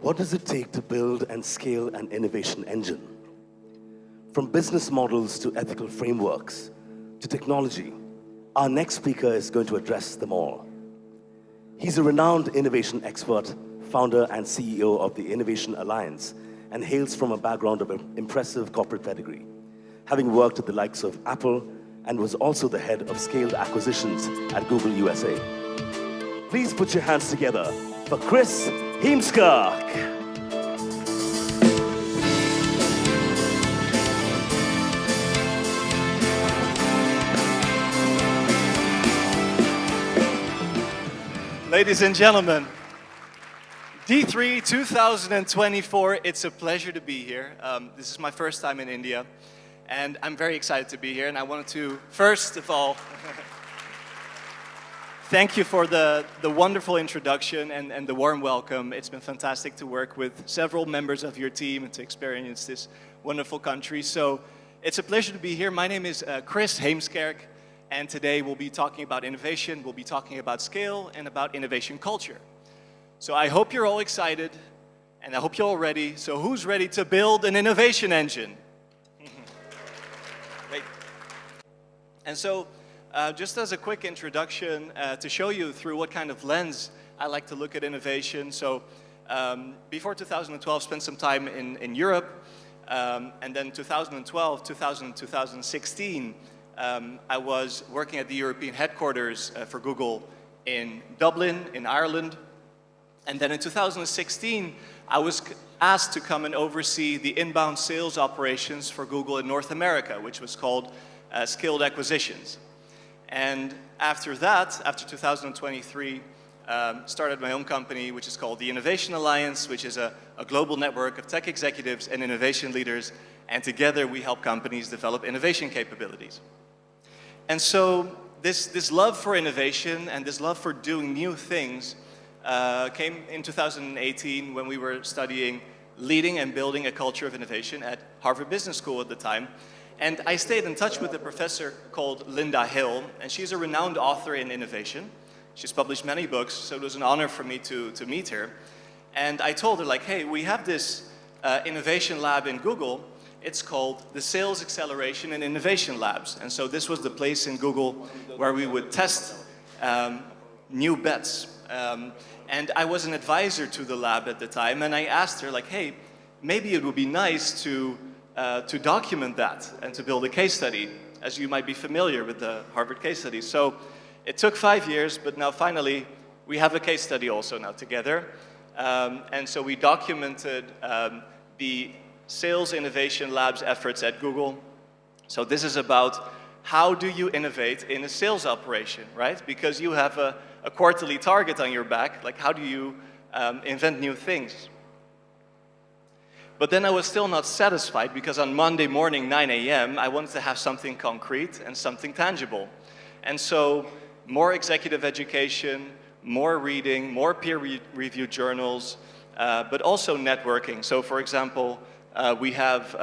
What does it take to build and scale an innovation engine? From business models to ethical frameworks to technology, our next speaker is going to address them all. He's a renowned innovation expert, founder and CEO of the Innovation Alliance, and hails from a background of impressive corporate pedigree, having worked at the likes of Apple and was also the head of scaled acquisitions at Google USA. Please put your hands together for Chris Heemskerk. Ladies and gentlemen, D3 2024, it's a pleasure to be here. This is my first time in India, and I'm very excited to be here. And I wanted to, first of all, thank you for the wonderful introduction and the warm welcome. It's been fantastic to work with several members of your team and to experience this wonderful country. So it's a pleasure to be here. My name is Chris Heemskerk. And today we'll be talking about innovation, we'll be talking about scale, and about innovation culture. So I hope you're all excited, and I hope you're all ready. So who's ready to build an innovation engine? Great. And so just as a quick introduction to show you through what kind of lens I like to look at innovation. So before 2012, spent some time in Europe, and then 2012, 2016, I was working at the European headquarters for Google in Dublin, in Ireland. And then in 2016, I was asked to come and oversee the inbound sales operations for Google in North America, which was called Scaled Acquisitions. And after that, after 2023, started my own company, which is called the Innovation Alliance, which is a global network of tech executives and innovation leaders. And together we help companies develop innovation capabilities. And so this love for innovation and this love for doing new things came in 2018 when we were studying leading and building a culture of innovation at Harvard Business School at the time. And I stayed in touch with a professor called Linda Hill, and she's a renowned author in innovation. She's published many books, so it was an honor for me to meet her. And I told her, like, hey, we have this innovation lab in Google. It's called the Sales Acceleration and Innovation Labs. And so this was the place in Google where we would test new bets. And I was an advisor to the lab at the time, and I asked her, like, hey, maybe it would be nice to document that and to build a case study, as you might be familiar with the Harvard case study. So it took 5 years, but now finally we have a case study also now together. And so we documented the Sales Innovation Labs efforts at Google. So this is about how do you innovate in a sales operation, right? Because you have a quarterly target on your back, like how do you invent new things? But then I was still not satisfied because on Monday morning, 9 a.m., I wanted to have something concrete and something tangible. And so more executive education, more reading, more peer-reviewed journals, but also networking. So for example, we have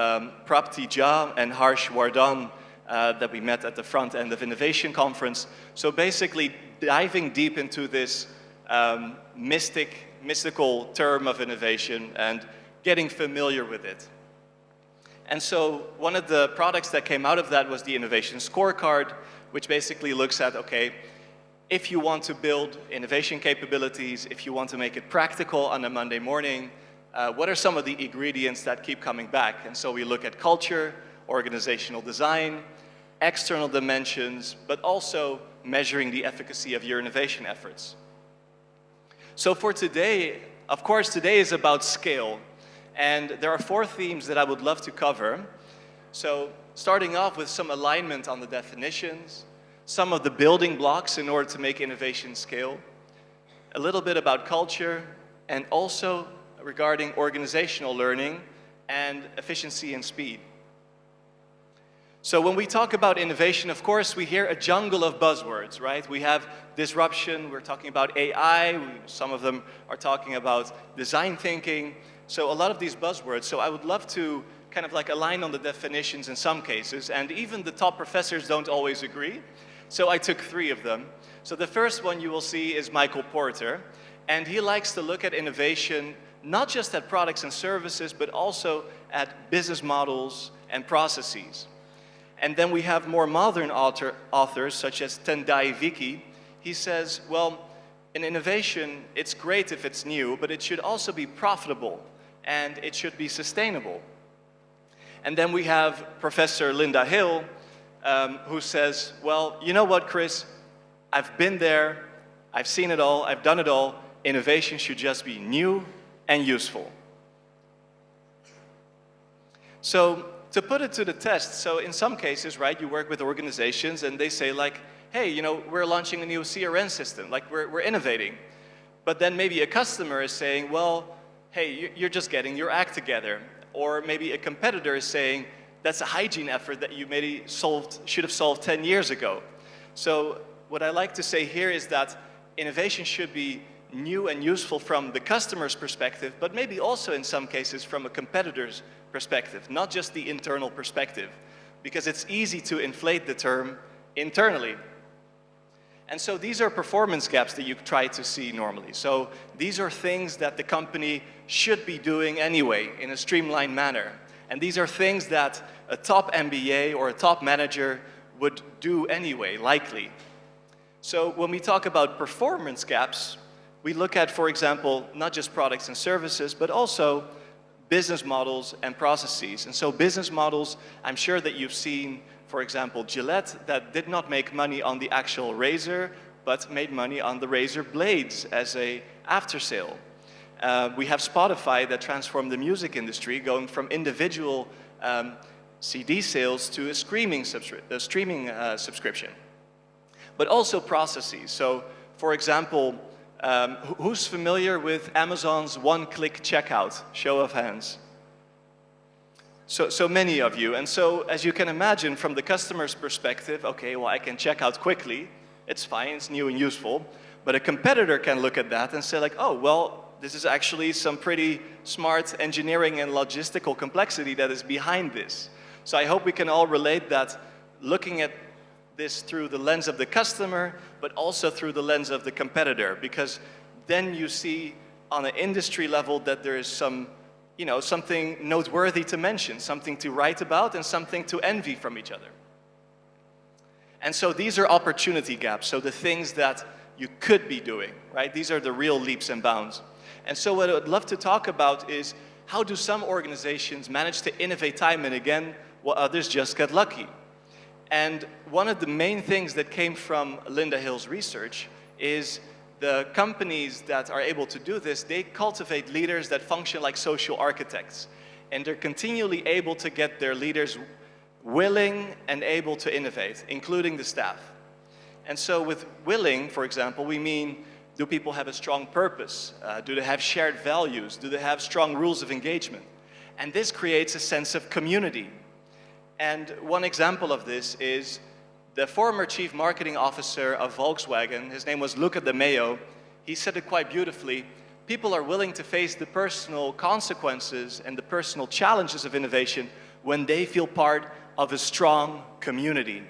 Prapti Jha and Harsh Wardhan that we met at the front end of Innovation Conference. So basically diving deep into this mystical term of innovation and getting familiar with it. And so one of the products that came out of that was the Innovation Scorecard, which basically looks at, okay, if you want to build innovation capabilities, if you want to make it practical on a Monday morning, what are some of the ingredients that keep coming back? And so we look at culture, organizational design, external dimensions, but also measuring the efficacy of your innovation efforts. So for today, of course, today is about scale. And there are 4 themes that I would love to cover. So starting off with some alignment on the definitions, some of the building blocks in order to make innovation scale, a little bit about culture, and also regarding organizational learning and efficiency and speed. So when we talk about innovation, of course, we hear a jungle of buzzwords, right? We have disruption, we're talking about AI, some of them are talking about design thinking. So a lot of these buzzwords. So I would love to kind of like align on the definitions in some cases, and even the top professors don't always agree. So I took 3 of them. So the first one you will see is Michael Porter, and he likes to look at innovation not just at products and services, but also at business models and processes. And then we have more modern authors, such as Tendai Vicky. He says, well, in innovation, it's great if it's new, but it should also be profitable, and it should be sustainable. And then we have Professor Linda Hill, who says, well, you know what, Chris? I've been there, I've seen it all, I've done it all. Innovation should just be new and useful. So to put it to the test, so in some cases, right, you work with organizations and they say like, hey, you know, we're launching a new CRM system, like we're innovating. But then maybe a customer is saying, well, hey, you're just getting your act together. Or maybe a competitor is saying, that's a hygiene effort that you maybe should have solved 10 years ago. So what I like to say here is that innovation should be new and useful from the customer's perspective, but maybe also in some cases from a competitor's perspective, not just the internal perspective, because it's easy to inflate the term internally. And so these are performance gaps that you try to see normally. So these are things that the company should be doing anyway in a streamlined manner. And these are things that a top MBA or a top manager would do anyway, likely. So when we talk about performance gaps, we look at, for example, not just products and services, but also business models and processes. And so business models, I'm sure that you've seen, for example, Gillette, that did not make money on the actual razor, but made money on the razor blades as a after sale. We have Spotify that transformed the music industry, going from individual CD sales to a streaming subscription. But also processes. So, for example, who's familiar with Amazon's one-click checkout? Show of hands. So many of you. And so, as you can imagine, from the customer's perspective, okay, well, I can check out quickly. It's fine, it's new and useful. But a competitor can look at that and say like, oh, well, this is actually some pretty smart engineering and logistical complexity that is behind this. So I hope we can all relate that looking at this through the lens of the customer, but also through the lens of the competitor, because then you see on an industry level that there is some, you know, something noteworthy to mention, something to write about, and something to envy from each other. And so these are opportunity gaps, so the things that you could be doing, right? These are the real leaps and bounds. And so what I would love to talk about is how do some organizations manage to innovate time and again while others just get lucky? And one of the main things that came from Linda Hill's research is the companies that are able to do this, they cultivate leaders that function like social architects. And they're continually able to get their leaders willing and able to innovate, including the staff. And so with willing, for example, we mean, do people have a strong purpose? Do they have shared values? Do they have strong rules of engagement? And this creates a sense of community. And one example of this is the former chief marketing officer of Volkswagen. His name was Luca de Meo. He said it quite beautifully. People are willing to face the personal consequences and the personal challenges of innovation when they feel part of a strong community.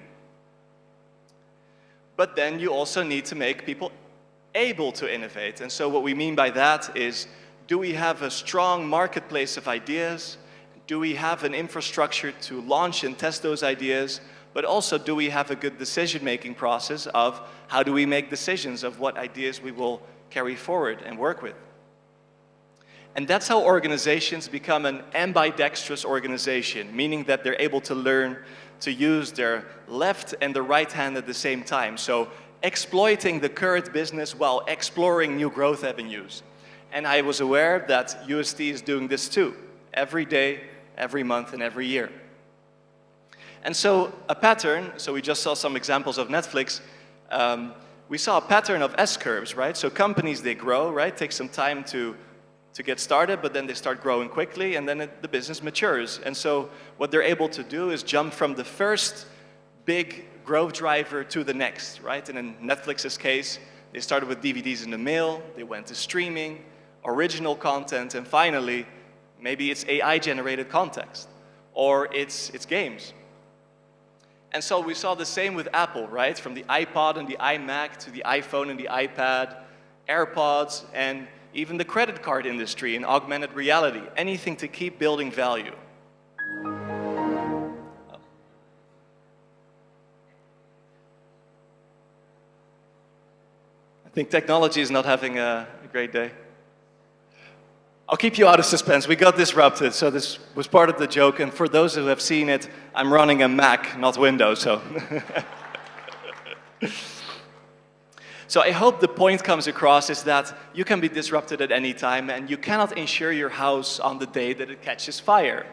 But then you also need to make people able to innovate. And so what we mean by that is, do we have a strong marketplace of ideas? Do we have an infrastructure to launch and test those ideas? But also, do we have a good decision-making process of how do we make decisions of what ideas we will carry forward and work with? And that's how organizations become an ambidextrous organization, meaning that they're able to learn to use their left and the right hand at the same time. So exploiting the current business while exploring new growth avenues. And I was aware that UST is doing this too, every day, every month, and every year. And so a pattern, so we just saw some examples of Netflix, we saw a pattern of S-curves, right? So companies, they grow, right? Take some time to get started, but then they start growing quickly, and then the business matures. And so what they're able to do is jump from the first big growth driver to the next, right? And in Netflix's case, they started with DVDs in the mail, they went to streaming, original content, and finally, maybe it's AI-generated context, or it's games. And so we saw the same with Apple, right? From the iPod and the iMac to the iPhone and the iPad, AirPods, and even the credit card industry in augmented reality, anything to keep building value. I think technology is not having a great day. I'll keep you out of suspense. We got disrupted, so this was part of the joke. And for those who have seen it, I'm running a Mac, not Windows, so. So I hope the point comes across is that you can be disrupted at any time, and you cannot insure your house on the day that it catches fire.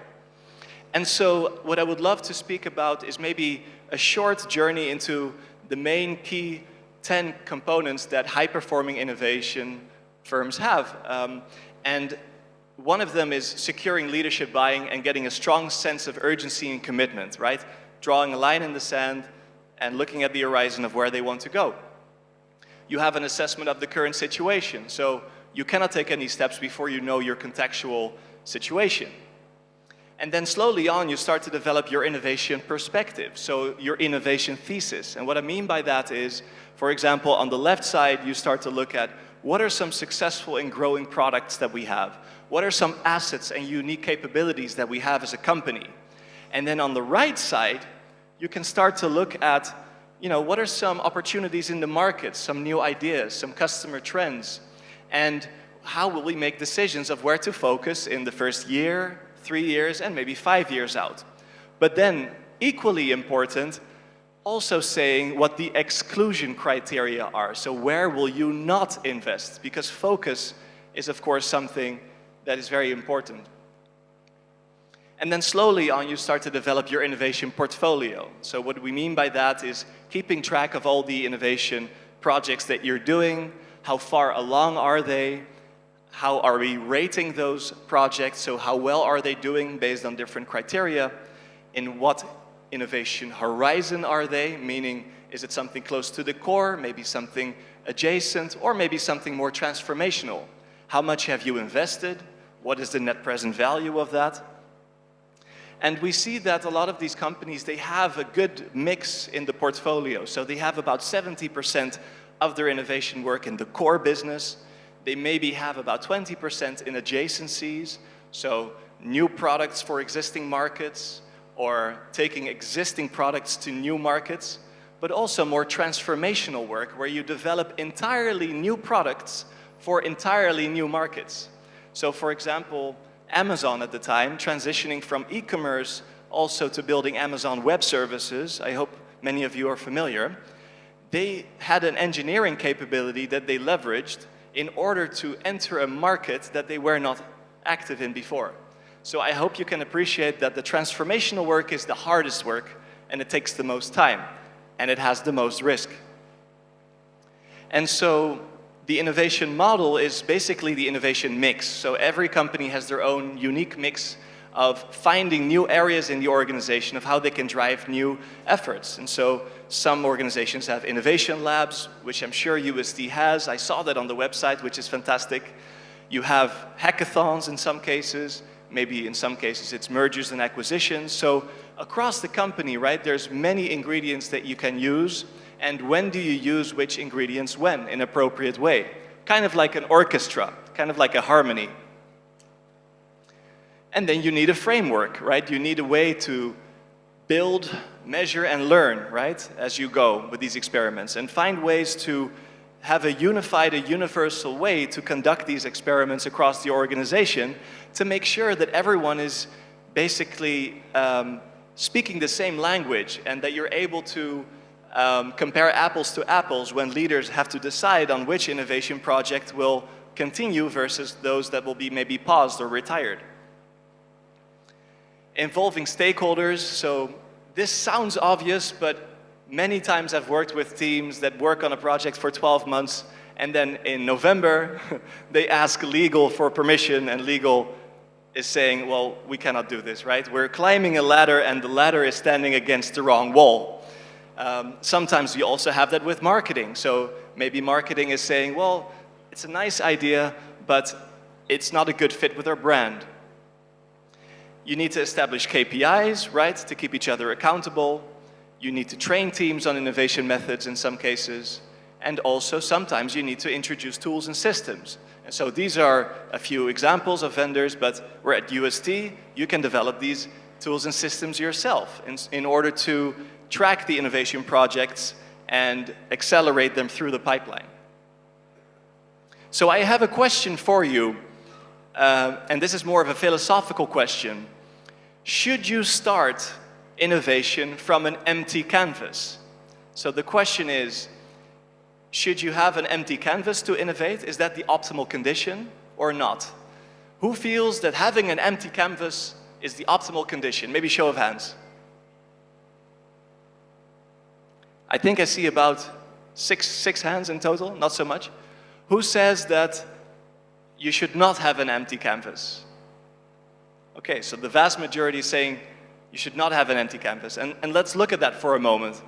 And so what I would love to speak about is maybe a short journey into the main key 10 components that high-performing innovation firms have. And one of them is securing leadership buy-in and getting a strong sense of urgency and commitment, right? Drawing a line in the sand and looking at the horizon of where they want to go. You have an assessment of the current situation, so you cannot take any steps before you know your contextual situation. And then slowly on, you start to develop your innovation perspective, so your innovation thesis. And what I mean by that is, for example, on the left side, you start to look at what are some successful and growing products that we have? What are some assets and unique capabilities that we have as a company? And then on the right side, you can start to look at, what are some opportunities in the market, some new ideas, some customer trends, and how will we make decisions of where to focus in the first year, 3 years, and maybe 5 years out. But then, equally important, also saying what the exclusion criteria are. So where will you not invest? Because focus is, of course, something that is very important. And then slowly on, you start to develop your innovation portfolio. So what we mean by that is keeping track of all the innovation projects that you're doing, how far along are they, how are we rating those projects, so how well are they doing based on different criteria, in what innovation horizon are they, meaning is it something close to the core, maybe something adjacent, or maybe something more transformational. How much have you invested? What is the net present value of that? And we see that a lot of these companies, they have a good mix in the portfolio. So they have about 70% of their innovation work in the core business. They maybe have about 20% in adjacencies, so new products for existing markets, or taking existing products to new markets, but also more transformational work where you develop entirely new products for entirely new markets. So for example, Amazon at the time, transitioning from e-commerce also to building Amazon Web Services, I hope many of you are familiar, they had an engineering capability that they leveraged in order to enter a market that they were not active in before. So I hope you can appreciate that the transformational work is the hardest work, and it takes the most time, and it has the most risk. And so the innovation model is basically the innovation mix. So every company has their own unique mix of finding new areas in the organization of how they can drive new efforts. And so some organizations have innovation labs, which I'm sure UST has. I saw that on the website, which is fantastic. You have hackathons in some cases. Maybe in some cases it's mergers and acquisitions. So across the company, right, there's many ingredients that you can use. And when do you use which ingredients when, in an appropriate way? Kind of like an orchestra, kind of like a harmony. And then you need a framework, right? You need a way to build, measure, and learn, right, as you go with these experiments, and find ways to have a unified, a universal way to conduct these experiments across the organization to make sure that everyone is basically speaking the same language, and that you're able to compare apples to apples when leaders have to decide on which innovation project will continue versus those that will be maybe paused or retired. Involving stakeholders, so this sounds obvious, but many times I've worked with teams that work on a project for 12 months, and then in November, they ask legal for permission, and legal is saying, well, we cannot do this, right? We're climbing a ladder, and the ladder is standing against the wrong wall. Sometimes you also have that with marketing. So maybe marketing is saying, well, it's a nice idea, but it's not a good fit with our brand. You need to establish KPIs, right, to keep each other accountable. You need to train teams on innovation methods in some cases. And also, sometimes you need to introduce tools and systems. And so these are a few examples of vendors, but we're at UST. You can develop these tools and systems yourself in order to track the innovation projects and accelerate them through the pipeline. So I have a question for you, and this is more of a philosophical question. Should you start innovation from an empty canvas? So the question is, should you have an empty canvas to innovate? Is that the optimal condition or not? Who feels that having an empty canvas is the optimal condition? Maybe show of hands. I think I see about six hands in total, not so much. Who says that you should not have an empty canvas? Okay, so the vast majority is saying you should not have an empty canvas. And let's look at that for a moment.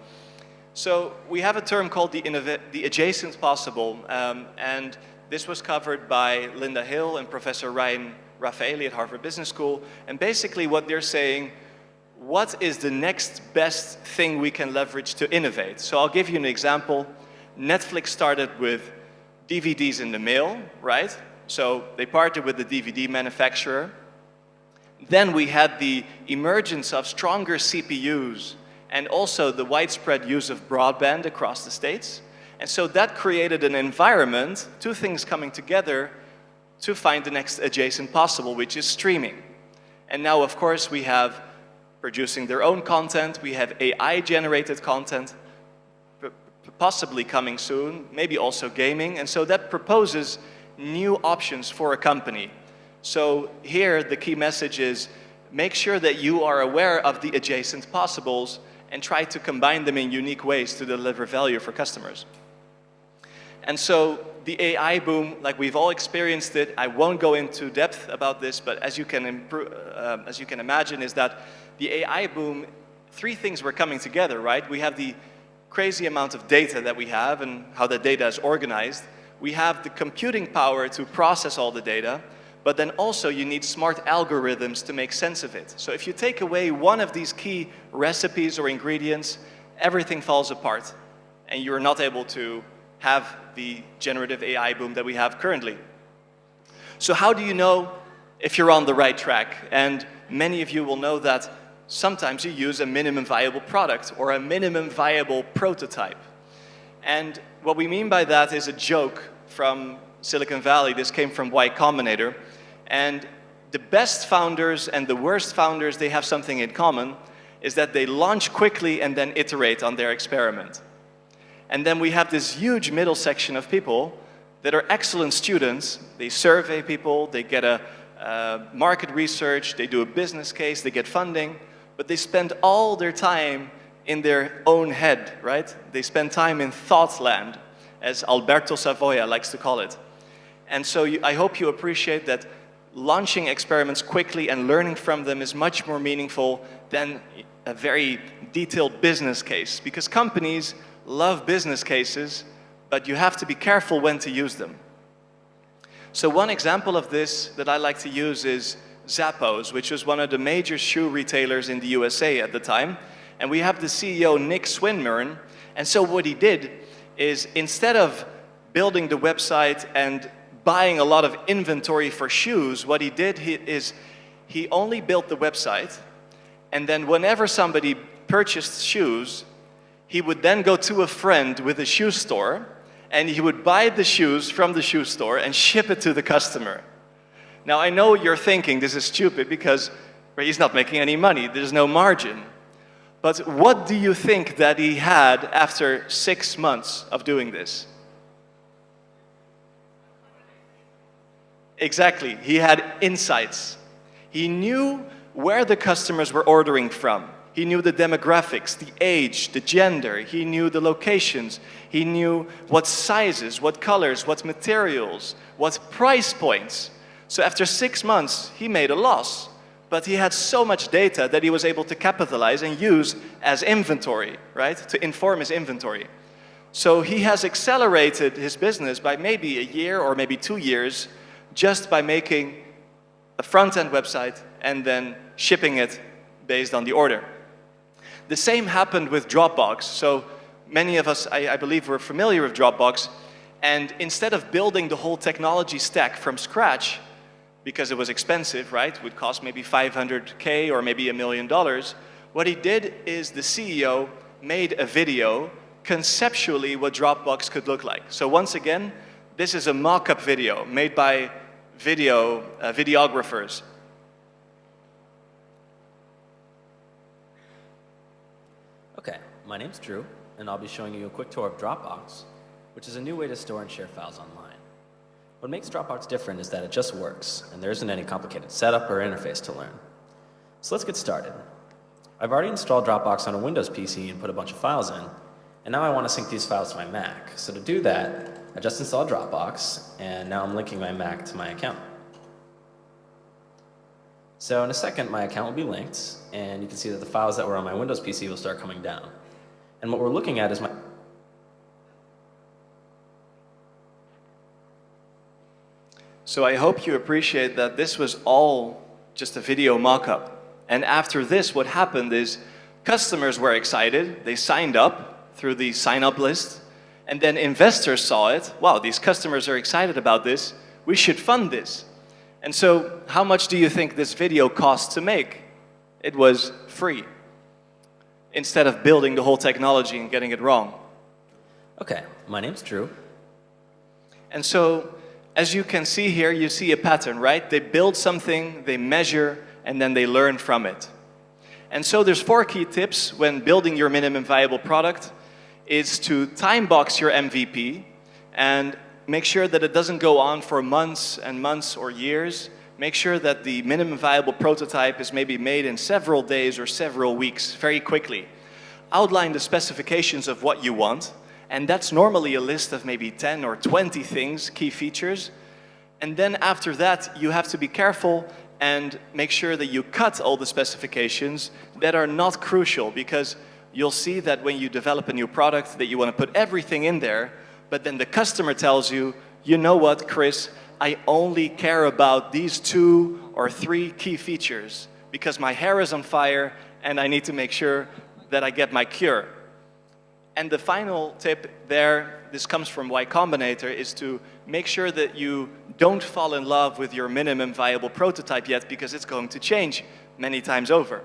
So we have a term called the adjacent possible, and this was covered by Linda Hill and Professor Ryan Raffaeli at Harvard Business School. And basically what they're saying, what is the next best thing we can leverage to innovate? So I'll give you an example. Netflix started with DVDs in the mail, right? So they partnered with the DVD manufacturer. Then we had the emergence of stronger CPUs and also the widespread use of broadband across the States. And so that created an environment, two things coming together to find the next adjacent possible, which is streaming. And now, of course, we have producing their own content, we have AI-generated content, possibly coming soon, maybe also gaming, and so that proposes new options for a company. So here, the key message is, make sure that you are aware of the adjacent possibles and try to combine them in unique ways to deliver value for customers. And so the AI boom, like we've all experienced it, I won't go into depth about this, but as you can imagine, is that the AI boom, three things were coming together, right? We have the crazy amount of data that we have and how the data is organized. We have the computing power to process all the data, but then also you need smart algorithms to make sense of it. So if you take away one of these key recipes or ingredients, everything falls apart, and you're not able to have the generative AI boom that we have currently. So how do you know if you're on the right track? And many of you will know that sometimes you use a minimum viable product or a minimum viable prototype. And what we mean by that is a joke from Silicon Valley. This came from Y Combinator. And the best founders and the worst founders, they have something in common, is that they launch quickly and then iterate on their experiment. And then we have this huge middle section of people that are excellent students. They survey people, they get a market research, they do a business case, they get funding, but they spend all their time in their own head, right? They spend time in thought land, as Alberto Savoia likes to call it. And so I hope you appreciate that launching experiments quickly and learning from them is much more meaningful than a very detailed business case, because companies love business cases, but you have to be careful when to use them. So one example of this that I like to use is Zappos, which was one of the major shoe retailers in the USA at the time. And we have the CEO, Nick Swinmurn. And so what he did is, instead of building the website and buying a lot of inventory for shoes, what he did is he only built the website, and then whenever somebody purchased shoes, he would then go to a friend with a shoe store, and he would buy the shoes from the shoe store and ship it to the customer. Now, I know you're thinking this is stupid because he's not making any money, there's no margin. But what do you think that he had after 6 months of doing this? Exactly, he had insights. He knew where the customers were ordering from. He knew the demographics, the age, the gender. He knew the locations. He knew what sizes, what colors, what materials, what price points. So after 6 months, he made a loss. But he had so much data that he was able to capitalize and use as inventory, right? To inform his inventory. So he has accelerated his business by maybe a year or maybe 2 years just by making a front-end website and then shipping it based on the order. The same happened with Dropbox. So many of us, I believe, were familiar with Dropbox. And instead of building the whole technology stack from scratch, because it was expensive, right? It would cost maybe $500K or maybe $1 million. What he did is the CEO made a video conceptually what Dropbox could look like. So once again, this is a mock-up video made by videographers. Okay, my name's Drew, and I'll be showing you a quick tour of Dropbox, which is a new way to store and share files online. What makes Dropbox different is that it just works, and there isn't any complicated setup or interface to learn. So let's get started. I've already installed Dropbox on a Windows PC and put a bunch of files in, and now I want to sync these files to my Mac. So to do that, I just installed Dropbox, and now I'm linking my Mac to my account. So in a second, my account will be linked, and you can see that the files that were on my Windows PC will start coming down. And what we're looking at is my... So I hope you appreciate that this was all just a video mock-up. And after this, what happened is customers were excited. They signed up through the sign-up list. And then investors saw it. Wow, these customers are excited about this. We should fund this. And so how much do you think this video cost to make? It was free, instead of building the whole technology and getting it wrong. Okay, my name's Drew. And so, as you can see here, you see a pattern, right? They build something, they measure, and then they learn from it. And so there's 4 key tips when building your minimum viable product. Is to time box your MVP and make sure that it doesn't go on for months and months or years. Make sure that the minimum viable prototype is maybe made in several days or several weeks, very quickly. Outline the specifications of what you want, and that's normally a list of maybe 10 or 20 things, key features. And then after that, you have to be careful and make sure that you cut all the specifications that are not crucial, because you'll see that when you develop a new product that you want to put everything in there, but then the customer tells you, you know what, Chris, I only care about these 2 or 3 key features because my hair is on fire and I need to make sure that I get my cure. And the final tip there, this comes from Y Combinator, is to make sure that you don't fall in love with your minimum viable prototype yet, because it's going to change many times over.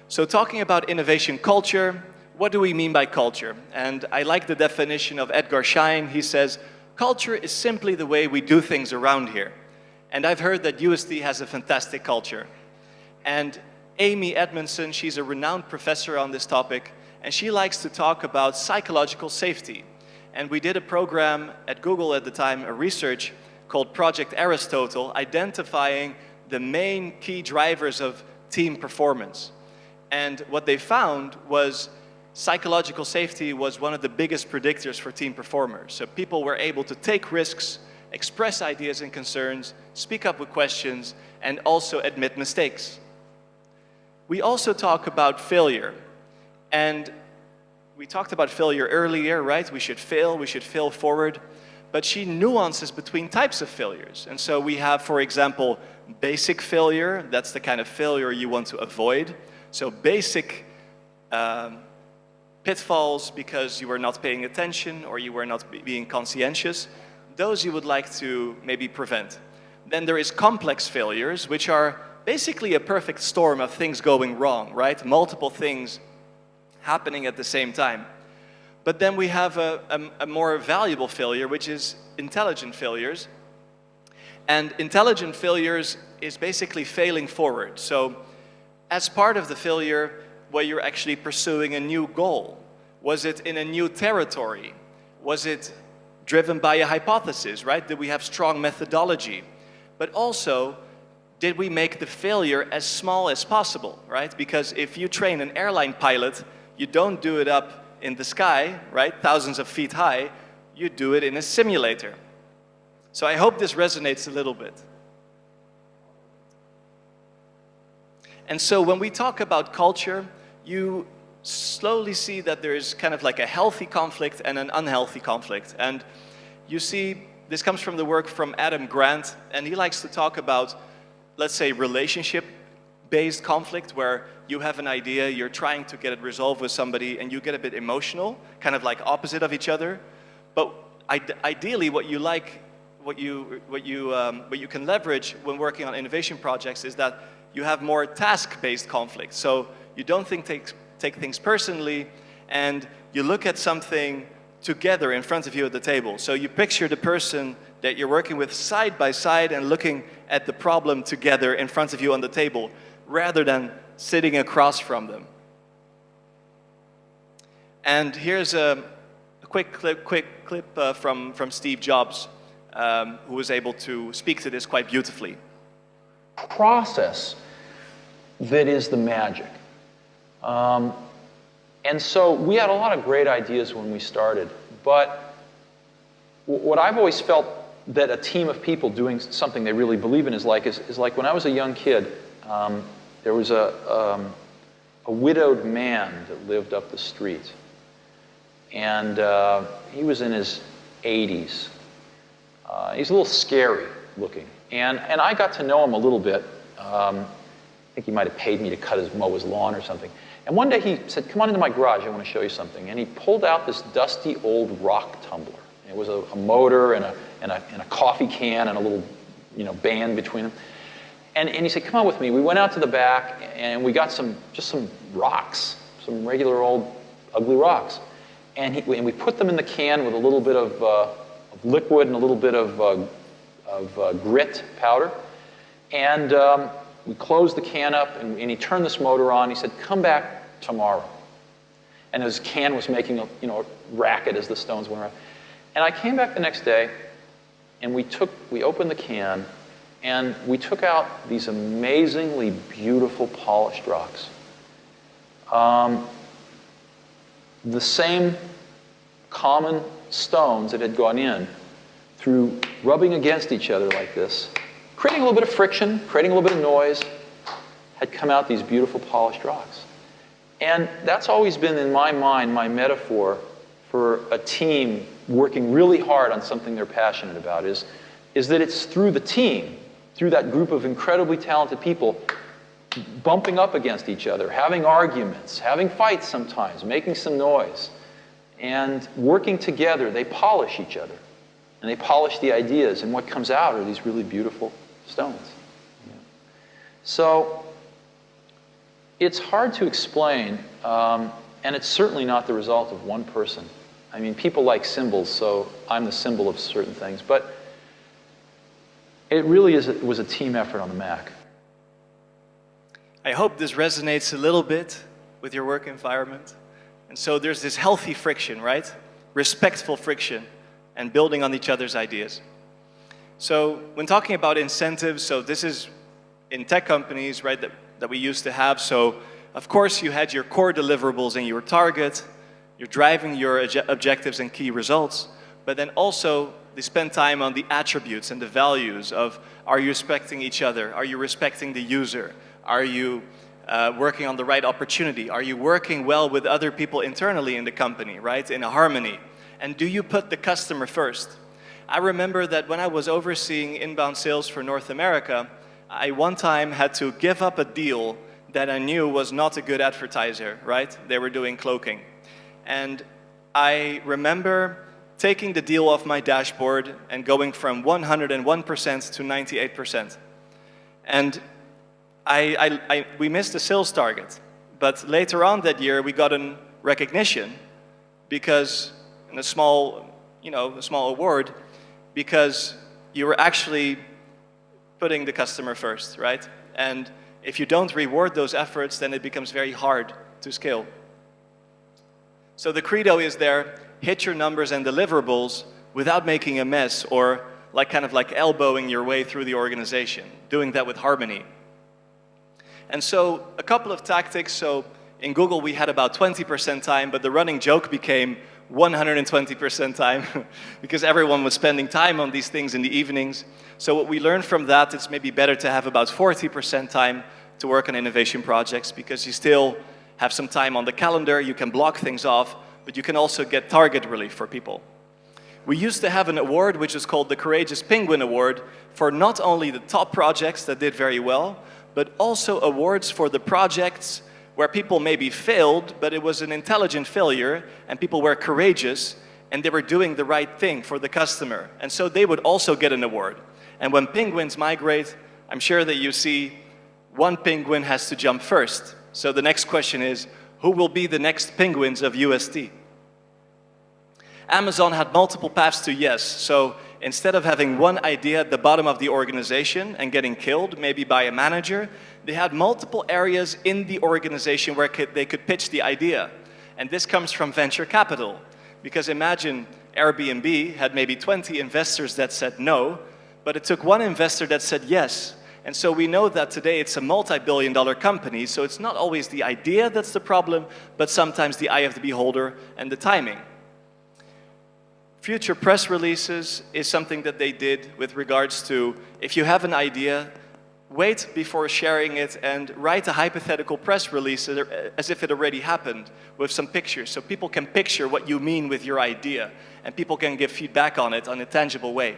So talking about innovation culture, what do we mean by culture? And I like the definition of Edgar Schein. He says, culture is simply the way we do things around here. And I've heard that UST has a fantastic culture. And Amy Edmondson, she's a renowned professor on this topic, and she likes to talk about psychological safety. And we did a program at Google at the time, a research called Project Aristotle, identifying the main key drivers of team performance. And what they found was psychological safety was one of the biggest predictors for team performers. So people were able to take risks, express ideas and concerns, speak up with questions, and also admit mistakes. We also talk about failure. And we talked about failure earlier, right? We should fail forward. But she nuances between types of failures. And so we have, for example, basic failure. That's the kind of failure you want to avoid. So basic pitfalls because you were not paying attention or you were not being conscientious, those you would like to maybe prevent. Then there is complex failures, which are basically a perfect storm of things going wrong, right? Multiple things happening at the same time. But then we have a more valuable failure, which is intelligent failures. And intelligent failures is basically failing forward. So as part of the failure, were you actually pursuing a new goal? Was it in a new territory? Was it driven by a hypothesis, right? Did we have strong methodology? But also, did we make the failure as small as possible, right? Because if you train an airline pilot, you don't do it up in the sky, right? Thousands of feet high. You do it in a simulator. So I hope this resonates a little bit. And so when we talk about culture, you slowly see that there is kind of like a healthy conflict and an unhealthy conflict. And you see, this comes from the work from Adam Grant, and he likes to talk about, let's say, relationship based conflict where you have an idea, you're trying to get it resolved with somebody, and you get a bit emotional, kind of like opposite of each other. But ideally, what you can leverage when working on innovation projects is that you have more task-based conflict. So you don't take things personally, and you look at something together in front of you at the table. So you picture the person that you're working with side by side and looking at the problem together in front of you on the table, rather than sitting across from them. And here's a quick clip from Steve Jobs, who was able to speak to this quite beautifully. Process that is the magic. And so we had a lot of great ideas when we started, but what I've always felt that a team of people doing something they really believe in is like when I was a young kid, there was a widowed man that lived up the street, and he was in his 80s. He's a little scary looking, and I got to know him a little bit. I think he might have paid me to mow his lawn or something. And one day he said, "Come on into my garage, I want to show you something." And he pulled out this dusty old rock tumbler. It was a motor and a coffee can and a little, band between them. And he said, "Come on with me." We went out to the back and we got just some rocks, some regular old ugly rocks. And we put them in the can with a little bit of liquid and a little bit of grit powder. And we closed the can up, and he turned this motor on. He said, "Come back tomorrow." And his can was making a racket as the stones went around. And I came back the next day, and we opened the can, and we took out these amazingly beautiful polished rocks. The same common stones that had gone in through rubbing against each other like this, creating a little bit of friction, creating a little bit of noise, had come out these beautiful polished rocks. And that's always been, in my mind, my metaphor for a team working really hard on something they're passionate about, is that it's through the team, through that group of incredibly talented people, bumping up against each other, having arguments, having fights sometimes, making some noise, and working together, they polish each other. And they polish the ideas, and what comes out are these really beautiful stones. So it's hard to explain, and it's certainly not the result of one person. I mean, people like symbols, so I'm the symbol of certain things, but it really was a team effort on the Mac. I hope this resonates a little bit with your work environment. And so there's this healthy friction, right? Respectful friction, and building on each other's ideas. So when talking about incentives, so this is in tech companies, right, that we used to have. So of course you had your core deliverables and your target, you're driving your objectives and key results, but then also they spend time on the attributes and the values of, are you respecting each other? Are you respecting the user? Are you working on the right opportunity? Are you working well with other people internally in the company, right, in a harmony? And do you put the customer first? I remember that when I was overseeing inbound sales for North America, I one time had to give up a deal that I knew was not a good advertiser, right? They were doing cloaking. And I remember taking the deal off my dashboard and going from 101% to 98%. And we missed the sales target. But later on that year, we got a recognition because, in a small award, because you were actually putting the customer first, right? And if you don't reward those efforts, then it becomes very hard to scale. So the credo is there, hit your numbers and deliverables without making a mess or kind of like elbowing your way through the organization, doing that with harmony. And so a couple of tactics. So in Google, we had about 20% time, but the running joke became 120% time because everyone was spending time on these things in the evenings. So what we learned from that, it's maybe better to have about 40% time to work on innovation projects because you still have some time on the calendar, you can block things off, but you can also get target relief for people. We used to have an award which is called the Courageous Penguin Award for not only the top projects that did very well, but also awards for the projects where people maybe failed, but it was an intelligent failure, and people were courageous, and they were doing the right thing for the customer. And so they would also get an award. And when penguins migrate, I'm sure that you see one penguin has to jump first. So the next question is, who will be the next penguins of UST? Amazon had multiple paths to yes. So instead of having one idea at the bottom of the organization and getting killed, maybe by a manager, they had multiple areas in the organization where they could pitch the idea. And this comes from venture capital. Because imagine Airbnb had maybe 20 investors that said no, but it took one investor that said yes. And so we know that today it's a multi-billion-dollar company, so it's not always the idea that's the problem, but sometimes the eye of the beholder and the timing. Future press releases is something that they did with regards to, if you have an idea, wait before sharing it and write a hypothetical press release as if it already happened with some pictures, so people can picture what you mean with your idea and people can give feedback on it in a tangible way.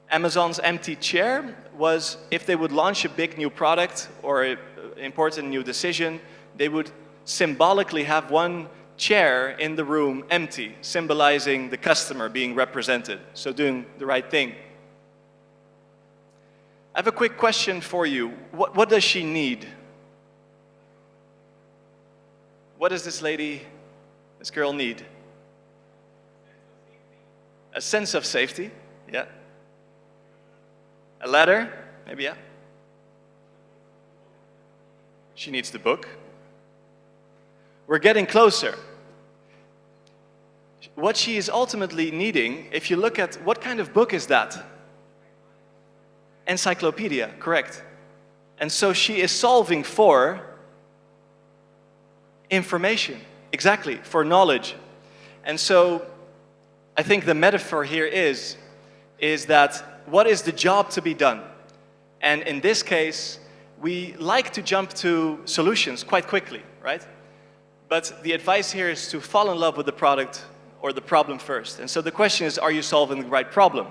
Amazon's empty chair was if they would launch a big new product or an important new decision, they would symbolically have one chair in the room empty, symbolizing the customer being represented, so doing the right thing. I have a quick question for you. What does she need? What does this girl need? A sense of safety, yeah. A ladder, maybe, yeah. She needs the book. We're getting closer. What she is ultimately needing, if you look at what kind of book is that? Encyclopedia, correct. And so she is solving for information, exactly, for knowledge. And so I think the metaphor here is that what is the job to be done? And in this case, we like to jump to solutions quite quickly, right? But the advice here is to fall in love with the product or the problem first. And so the question is, are you solving the right problem?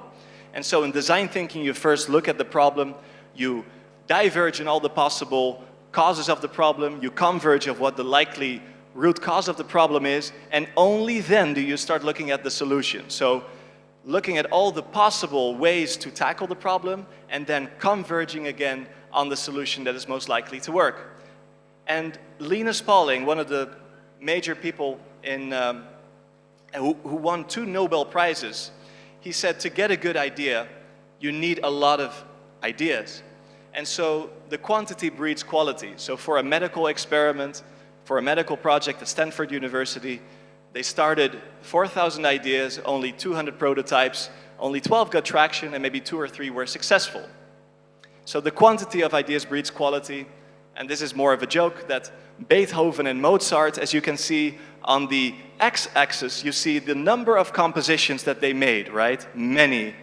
And so in design thinking, you first look at the problem, you diverge in all the possible causes of the problem, you converge of what the likely root cause of the problem is, and only then do you start looking at the solution. So looking at all the possible ways to tackle the problem, and then converging again on the solution that is most likely to work. And Linus Pauling, one of the major people who won 2 Nobel Prizes, he said to get a good idea, you need a lot of ideas. And so the quantity breeds quality. So for a medical experiment, for a medical project at Stanford University, they started 4,000 ideas, only 200 prototypes, only 12 got traction, and maybe 2 or 3 were successful. So the quantity of ideas breeds quality, and this is more of a joke that Beethoven and Mozart, as you can see on the x-axis, you see the number of compositions that they made, right? Many.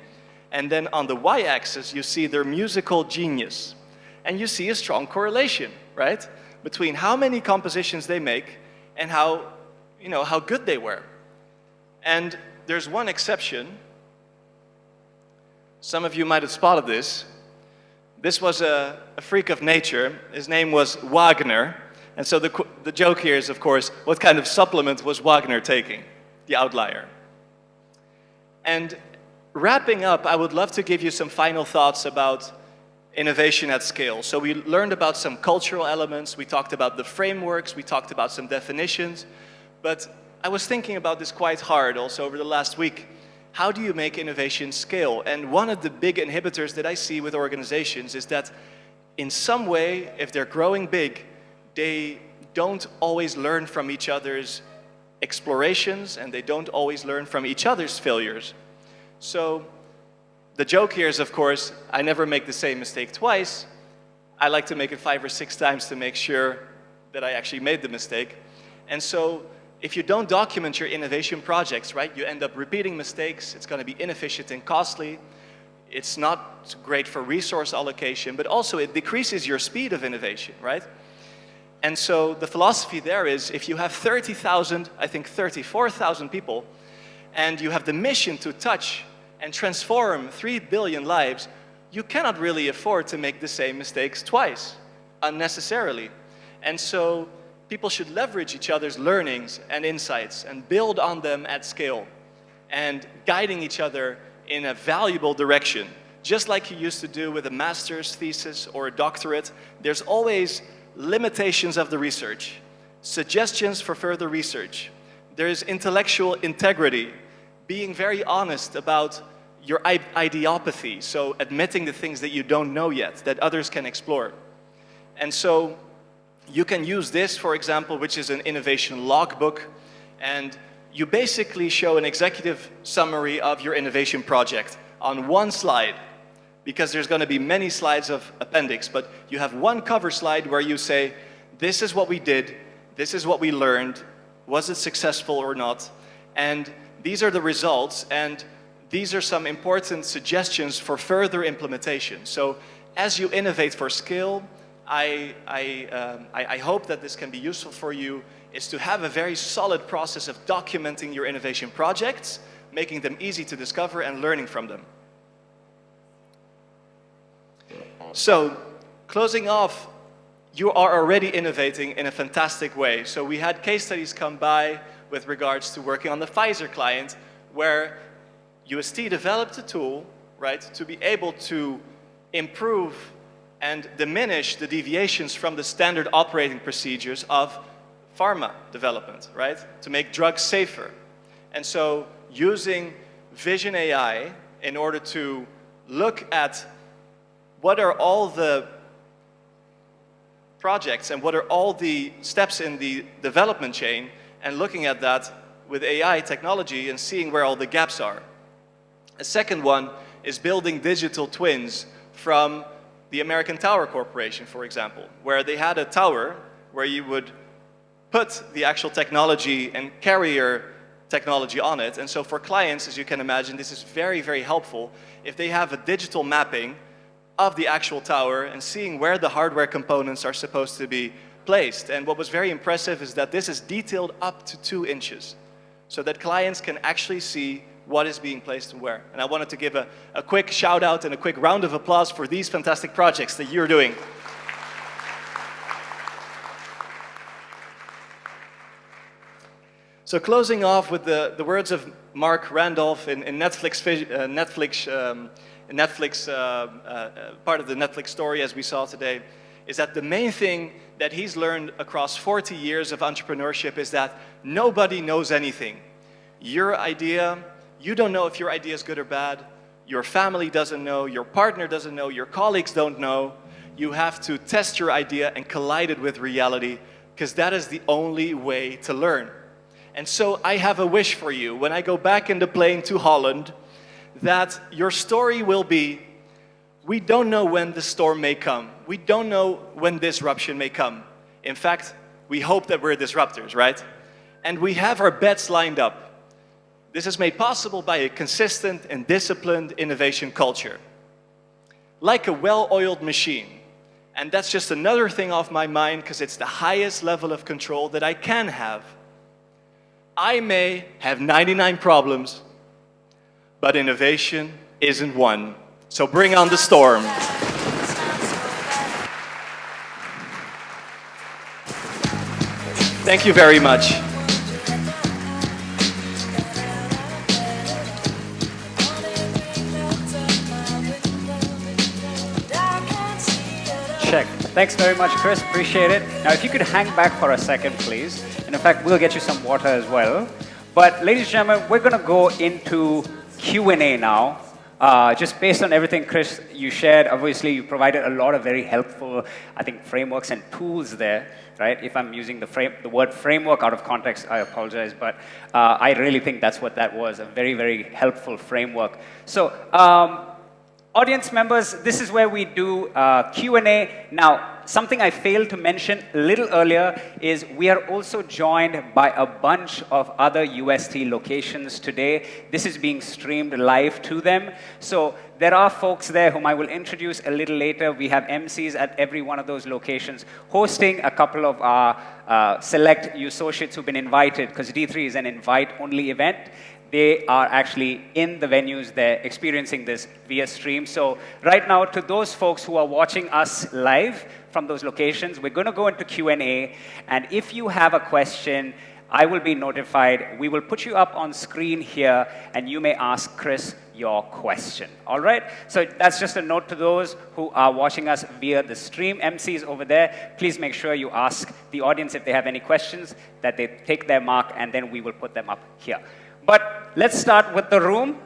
And then on the y-axis, you see their musical genius. And you see a strong correlation, right? Between how many compositions they make and how good they were. And there's one exception. Some of you might have spotted this. This was a freak of nature. His name was Wagner. And so the joke here is, of course, what kind of supplement was Wagner taking? The outlier. And wrapping up, I would love to give you some final thoughts about innovation at scale. So we learned about some cultural elements, we talked about the frameworks, we talked about some definitions, but I was thinking about this quite hard also over the last week. How do you make innovation scale? And one of the big inhibitors that I see with organizations is that in some way, if they're growing big, they don't always learn from each other's explorations, and they don't always learn from each other's failures. So the joke here is, of course, I never make the same mistake twice. I like to make it 5 or 6 times to make sure that I actually made the mistake. And so if you don't document your innovation projects, right, you end up repeating mistakes. It's going to be inefficient and costly. It's not great for resource allocation, but also it decreases your speed of innovation, right? And so the philosophy there is, if you have 30,000, I think 34,000 people, and you have the mission to touch and transform 3 billion lives, you cannot really afford to make the same mistakes twice, unnecessarily. And so people should leverage each other's learnings and insights and build on them at scale and guiding each other in a valuable direction. Just like you used to do with a master's thesis or a doctorate, there's always limitations of the research, suggestions for further research. There's intellectual integrity, being very honest about your ideopathy, so admitting the things that you don't know yet, that others can explore. And so you can use this, for example, which is an innovation logbook, and you basically show an executive summary of your innovation project on one slide, because there's going to be many slides of appendix, but you have one cover slide where you say, this is what we did, this is what we learned, was it successful or not, and these are the results, and these are some important suggestions for further implementation. So as you innovate for scale, I hope that this can be useful for you, is to have a very solid process of documenting your innovation projects, making them easy to discover and learning from them. So, closing off, you are already innovating in a fantastic way. So we had case studies come by with regards to working on the Pfizer client, where UST developed a tool, right, to be able to improve and diminish the deviations from the standard operating procedures of pharma development, right, to make drugs safer. And so using Vision AI in order to look at what are all the projects and what are all the steps in the development chain, and looking at that with AI technology and seeing where all the gaps are. A second one is building digital twins from the American Tower Corporation, for example, where they had a tower where you would put the actual technology and carrier technology on it. And so for clients, as you can imagine, this is very, very helpful if they have a digital mapping of the actual tower and seeing where the hardware components are supposed to be placed. And what was very impressive is that this is detailed up to 2 inches, so that clients can actually see what is being placed and where. And I wanted to give a quick shout out and a quick round of applause for these fantastic projects that you're doing. So closing off with the words of Mark Randolph in Netflix part of the Netflix story, as we saw today, is that the main thing that he's learned across 40 years of entrepreneurship is that nobody knows anything. Your idea, you don't know if your idea is good or bad. Your family doesn't know, your partner doesn't know, your colleagues don't know. You have to test your idea and collide it with reality, because that is the only way to learn. And so I have a wish for you, when I go back in the plane to Holland, that your story will be, we don't know when the storm may come. We don't know when disruption may come. In fact, we hope that we're disruptors, right? And we have our bets lined up. This is made possible by a consistent and disciplined innovation culture. Like a well-oiled machine. And that's just another thing off my mind, because it's the highest level of control that I can have. I may have 99 problems, but innovation isn't one. So bring on the storm. Thank you very much. Check. Thanks very much, Chris. Appreciate it. Now, if you could hang back for a second, please. And in fact, we'll get you some water as well. But ladies and gentlemen, we're going to go into Q&A now. Just based on everything, Chris, you shared, obviously you provided a lot of very helpful, I think, frameworks and tools there, right? If I'm using the word framework out of context, I apologize, but I really think that's what that was, a very, very helpful framework. So, audience members, this is where we do Q&A. Now, something I failed to mention a little earlier is we are also joined by a bunch of other UST locations today. This is being streamed live to them. So there are folks there whom I will introduce a little later. We have MCs at every one of those locations hosting a couple of our select associates who've been invited, because D3 is an invite-only event. they are actually in the venues. They're experiencing this via stream. So right now, to those folks who are watching us live from those locations, we're going to go into Q&A. And if you have a question, I will be notified. We will put you up on screen here, and you may ask Chris your question. All right? So that's just a note to those who are watching us via the stream. MCs over there, please make sure you ask the audience if they have any questions, that they take their mark, and then we will put them up here. But let's start with the room,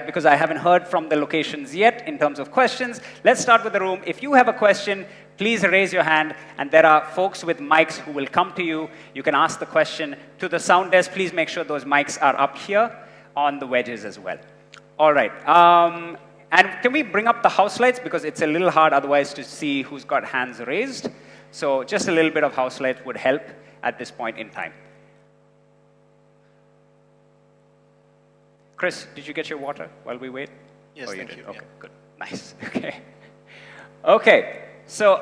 because I haven't heard from the locations yet in terms of questions. Let's start with the room. If you have a question, please raise your hand, and there are folks with mics who will come to you. You can ask the question to the sound desk. Please make sure those mics are up here on the wedges as well. All right. And can we bring up the house lights? Because it's a little hard otherwise to see who's got hands raised. So just a little bit of house light would help at this point in time. Chris, did you get your water while we wait? Yes, thank you. Okay, Yeah. good. Nice. Okay. Okay. So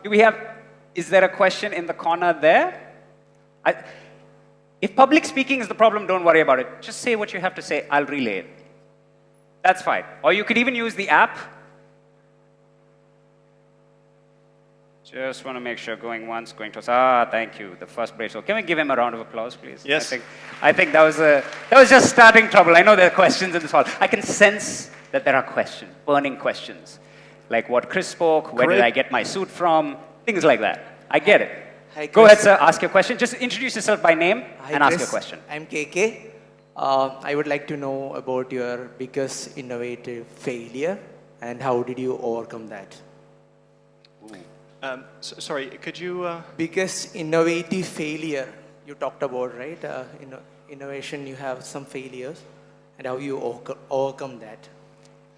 do we have, is there a question in the corner there? If public speaking is the problem, don't worry about it. Just say what you have to say. I'll relay it. That's fine. Or you could even use the app. Just want to make sure, going once, going twice. Thank you. The first break. So can we give him a round of applause, please? Yes. I think that was just starting trouble. I know there are questions in this hall. I can sense that there are questions, burning questions. Like what Chris spoke, where did I get my suit from, things like that. I get it. Hi, Go Chris. ahead, sir, ask your question. Just introduce yourself by name and ask your question. I'm KK. I would like to know about your biggest innovative failure and how did you overcome that? Sorry, could you... Biggest innovative failure you talked about, right? Innovation, you have some failures and how you overcome that.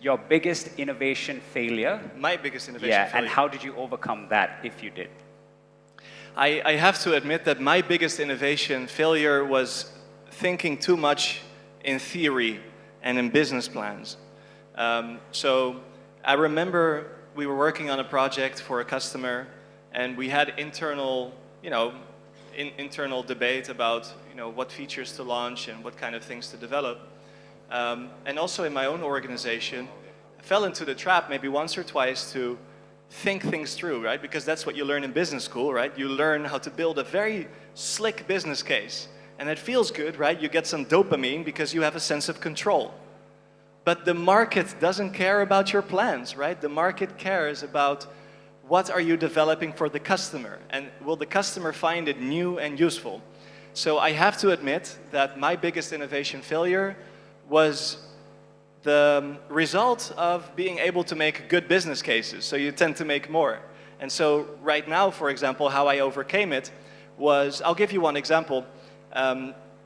Your biggest innovation failure. My biggest innovation Yeah, failure. and how did you overcome that, if you did? I have to admit that my biggest innovation failure was thinking too much in theory and in business plans. So I remember we were working on a project for a customer, and we had internal, internal debate about, what features to launch and what kind of things to develop. And also in my own organization, I fell into the trap maybe once or twice to think things through, right? Because that's what you learn in business school, right? You learn how to build a very slick business case. And it feels good, right? You get some dopamine because you have a sense of control. But the market doesn't care about your plans, right? The market cares about what are you developing for the customer, and will the customer find it new and useful? So I have to admit that my biggest innovation failure was the result of being able to make good business cases. So you tend to make more. And so right now, for example, how I overcame it was, I'll give you one example.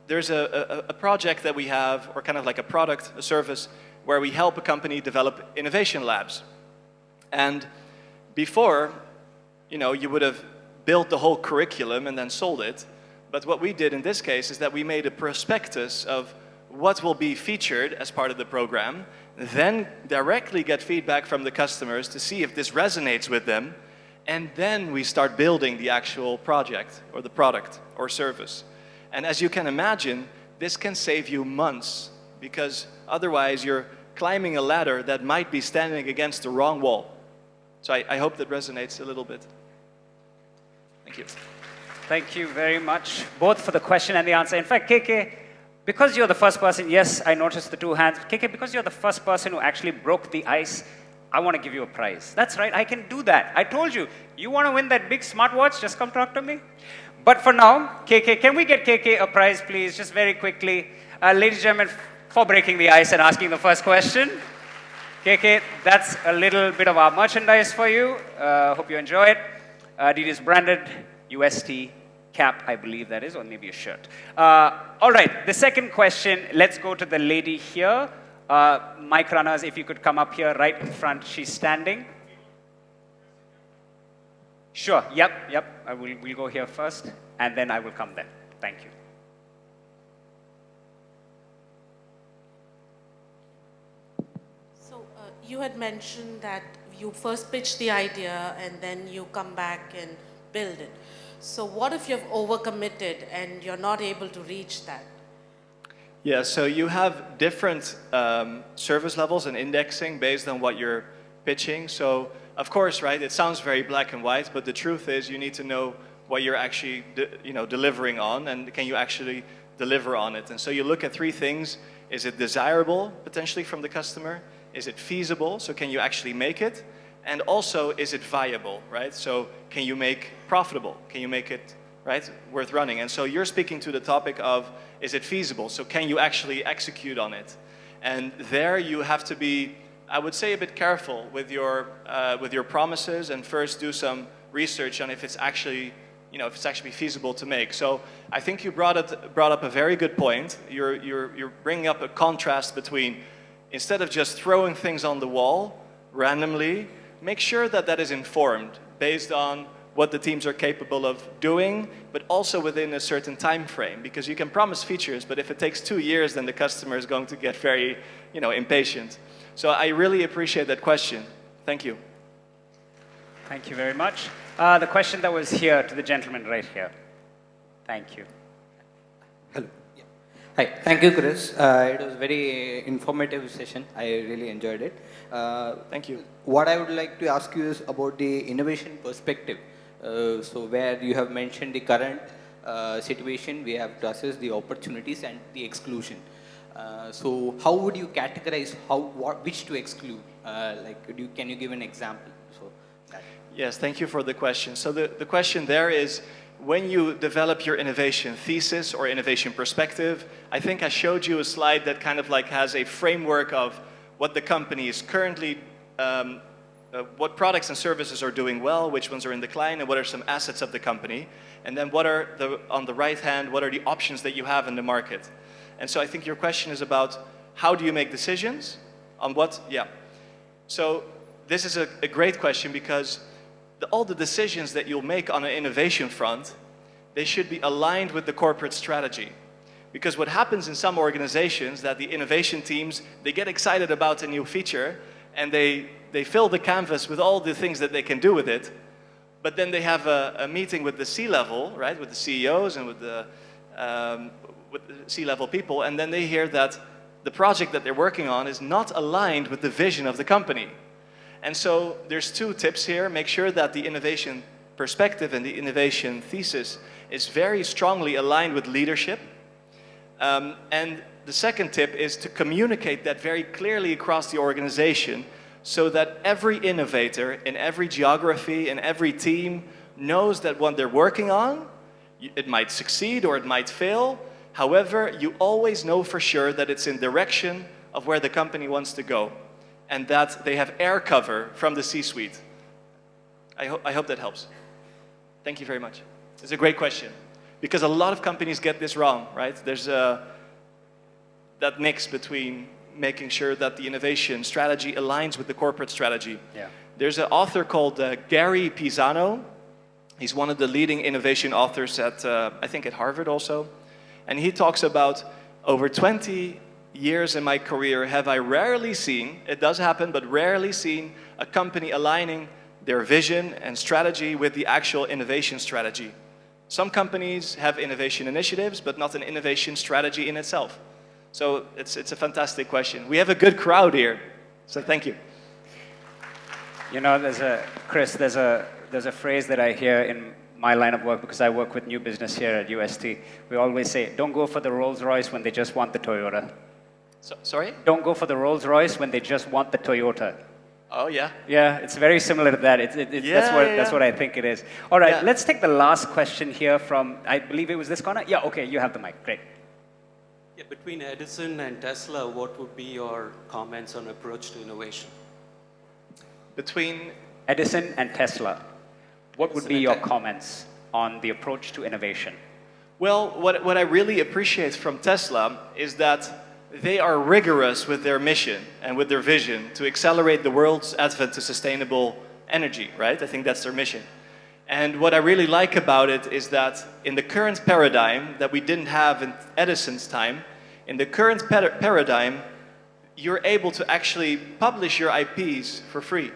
There's a project that we have, or kind of like a product, a service, where we help a company develop innovation labs. And before, you would have built the whole curriculum and then sold it. But what we did in this case is that we made a prospectus of what will be featured as part of the program, then directly get feedback from the customers to see if this resonates with them, and then we start building the actual project or the product or service. And as you can imagine, this can save you months, because otherwise you're climbing a ladder that might be standing against the wrong wall. So I hope that resonates a little bit. Thank you. Thank you very much, both for the question and the answer. In fact, KK, because you're the first person, yes, I noticed the two hands. KK, because you're the first person who actually broke the ice, I want to give you a prize. That's right, I can do that. I told you, you want to win that big smartwatch, just come talk to me. But for now, KK, can we get KK a prize, please, just very quickly. Ladies and gentlemen, for breaking the ice and asking the first question. KK, that's a little bit of our merchandise for you. Hope you enjoy it. It is branded UST cap, I believe that is, or maybe a shirt. All right, the second question, let's go to the lady here. Mic runners, if you could come up here right in front. She's standing. Sure, yep. We'll go here first, and then I will come then. Thank you. So you had mentioned that you first pitch the idea and then you come back and build it. So what if you've overcommitted and you're not able to reach that? Yeah, so you have different service levels and indexing based on what you're pitching. So, of course, right, it sounds very black and white, but the truth is you need to know what you're actually delivering on, and can you actually deliver on it. And so you look at three things. Is it desirable, potentially, from the customer? Is it feasible? So can you actually make it? And also, is it viable, right? So can you make profitable? Can you make it, right, worth running? And so you're speaking to the topic of, is it feasible? So can you actually execute on it? And there you have to be, I would say, a bit careful with your promises, and first do some research on if it's actually, if it's actually feasible to make. So I think you brought up a very good point. You're bringing up a contrast between, instead of just throwing things on the wall randomly, make sure that that is informed based on what the teams are capable of doing, but also within a certain time frame. Because you can promise features, but if it takes 2 years, then the customer is going to get very, impatient. So I really appreciate that question. Thank you. Thank you very much. The question that was here to the gentleman right here. Thank you. Hello. Yeah. Hi. Thank you, Chris. It was a very informative session. I really enjoyed it. Thank you. What I would like to ask you is about the innovation perspective. So where you have mentioned the current situation, we have to assess the opportunities and the exclusion. So how would you categorize which to exclude? Can you give an example? Yes, thank you for the question. So the question there is, when you develop your innovation thesis or innovation perspective, I think I showed you a slide that kind of has a framework of what the company is currently, what products and services are doing well, which ones are in decline, and what are some assets of the company. And then on the right hand, what are the options that you have in the market? And so I think your question is about, how do you make decisions on what? Yeah. So this is a great question, because all the decisions that you'll make on an innovation front, they should be aligned with the corporate strategy. Because what happens in some organizations, that the innovation teams, they get excited about a new feature, and they fill the canvas with all the things that they can do with it, but then they have a meeting with the C-level, right, with the CEOs and with the C-level people, and then they hear that the project that they're working on is not aligned with the vision of the company. And so there's 2 tips here. Make sure that the innovation perspective and the innovation thesis is very strongly aligned with leadership. And the second tip is to communicate that very clearly across the organization, so that every innovator in every geography and every team knows that what they're working on, it might succeed or it might fail. However, you always know for sure that it's in direction of where the company wants to go, and that they have air cover from the C-suite. I hope that helps. Thank you very much. It's a great question, because a lot of companies get this wrong, right? There's that mix between making sure that the innovation strategy aligns with the corporate strategy. Yeah. There's an author called Gary Pisano. He's one of the leading innovation authors at, I think at Harvard also. And he talks about, over 20 years in my career, have I rarely seen, it does happen, but rarely seen a company aligning their vision and strategy with the actual innovation strategy. Some companies have innovation initiatives, but not an innovation strategy in itself. So it's a fantastic question. We have a good crowd here, so thank you. Chris, there's a phrase that I hear in my line of work, because I work with new business here at UST. We always say, don't go for the Rolls Royce when they just want the Toyota. Sorry? Don't go for the Rolls Royce when they just want the Toyota. Oh, yeah. Yeah, it's very similar to that. That's what I think it is. All right, let's take the last question here from, I believe it was this corner. Yeah, okay, you have the mic. Great. Yeah, between Edison and Tesla, what would be your comments on approach to innovation? Between Edison and Tesla, what would be your comments on the approach to innovation? Well, what I really appreciate from Tesla is that they are rigorous with their mission and with their vision to accelerate the world's advent to sustainable energy, right? I think that's their mission. And what I really like about it is that in the current paradigm that we didn't have in Edison's time, in the current paradigm, you're able to actually publish your IPs for free,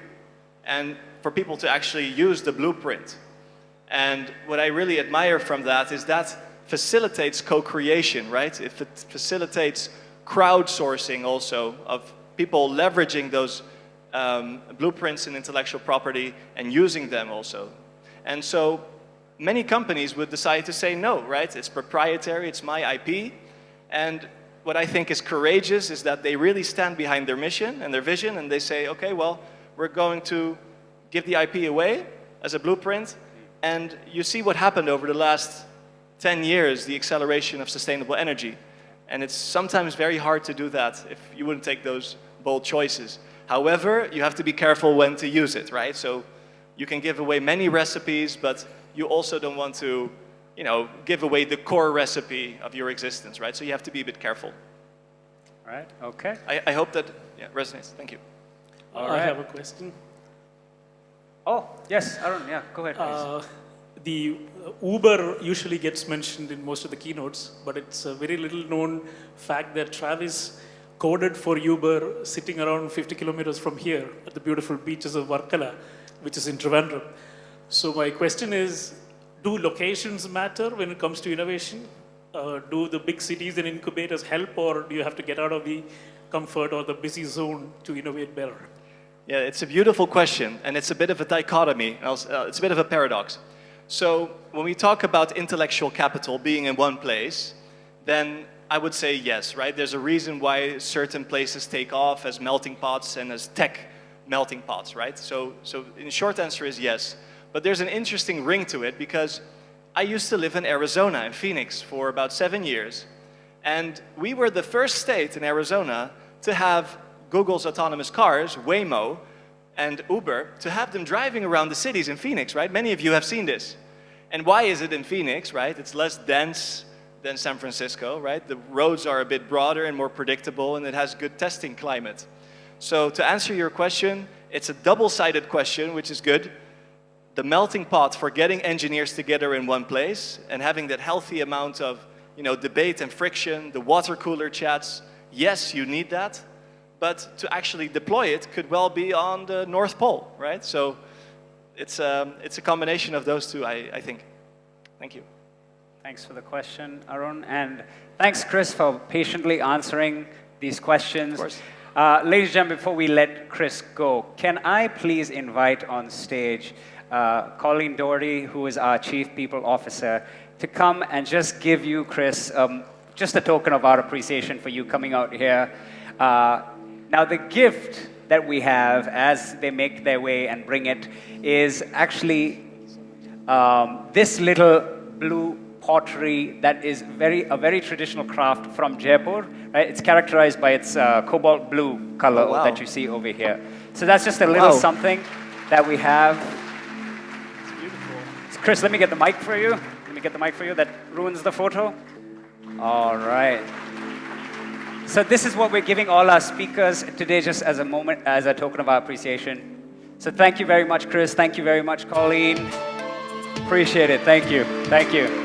and for people to actually use the blueprint. And what I really admire from that is that facilitates co-creation, right? It facilitates crowdsourcing also of people leveraging those blueprints and intellectual property and using them also. And so many companies would decide to say no, right? It's proprietary, it's my IP. And what I think is courageous is that they really stand behind their mission and their vision, and they say, okay, well, we're going to give the IP away as a blueprint. And you see what happened over the last 10 years, the acceleration of sustainable energy. And it's sometimes very hard to do that if you wouldn't take those bold choices. However, you have to be careful when to use it, right? So you can give away many recipes, but you also don't want to, you know, give away the core recipe of your existence, right? So you have to be a bit careful. All right, okay. I hope that resonates. Thank you. All I right. have a question. Oh, yes, Arun, yeah, go ahead, please. The Uber usually gets mentioned in most of the keynotes, but it's a very little known fact that Travis coded for Uber sitting around 50 kilometers from here at the beautiful beaches of Varkala, which is in Trivandrum. So my question is, do locations matter when it comes to innovation? Do the big cities and incubators help, or do you have to get out of the comfort or the busy zone to innovate better? Yeah, it's a beautiful question, and it's a bit of a dichotomy. It's a bit of a paradox. So when we talk about intellectual capital being in one place, then I would say yes, right? There's a reason why certain places take off as melting pots and as tech melting pots, right? So in short answer is yes. But there's an interesting ring to it, because I used to live in Arizona, in Phoenix, for about 7 years. And we were the first state in Arizona to have Google's autonomous cars, Waymo, and Uber, to have them driving around the cities in Phoenix, right? Many of you have seen this. And why is it in Phoenix, right? It's less dense than San Francisco, right? The roads are a bit broader and more predictable, and it has good testing climate. So to answer your question, it's a double-sided question, which is good. The melting pot for getting engineers together in one place and having that healthy amount of, you know, debate and friction, the water cooler chats, yes, you need that. But to actually deploy it could well be on the North Pole, right? So it's a combination of those two, I think. Thank you. Thanks for the question, Arun. And thanks, Chris, for patiently answering these questions. Of course. Ladies and gentlemen, before we let Chris go, can I please invite on stage Colleen Doherty, who is our Chief People Officer, to come and just give you, Chris, just a token of our appreciation for you coming out here. Now, the gift that we have as they make their way and bring it is actually this little blue pottery that is a very traditional craft from Jaipur. Right? It's characterized by its cobalt blue color that you see over here. So that's just a little something that we have. It's beautiful. So Chris, let me get the mic for you. That ruins the photo. All right. So this is what we're giving all our speakers today, just as a moment, as a token of our appreciation. So thank you very much, Chris. Thank you very much, Colleen. Appreciate it. Thank you. Thank you.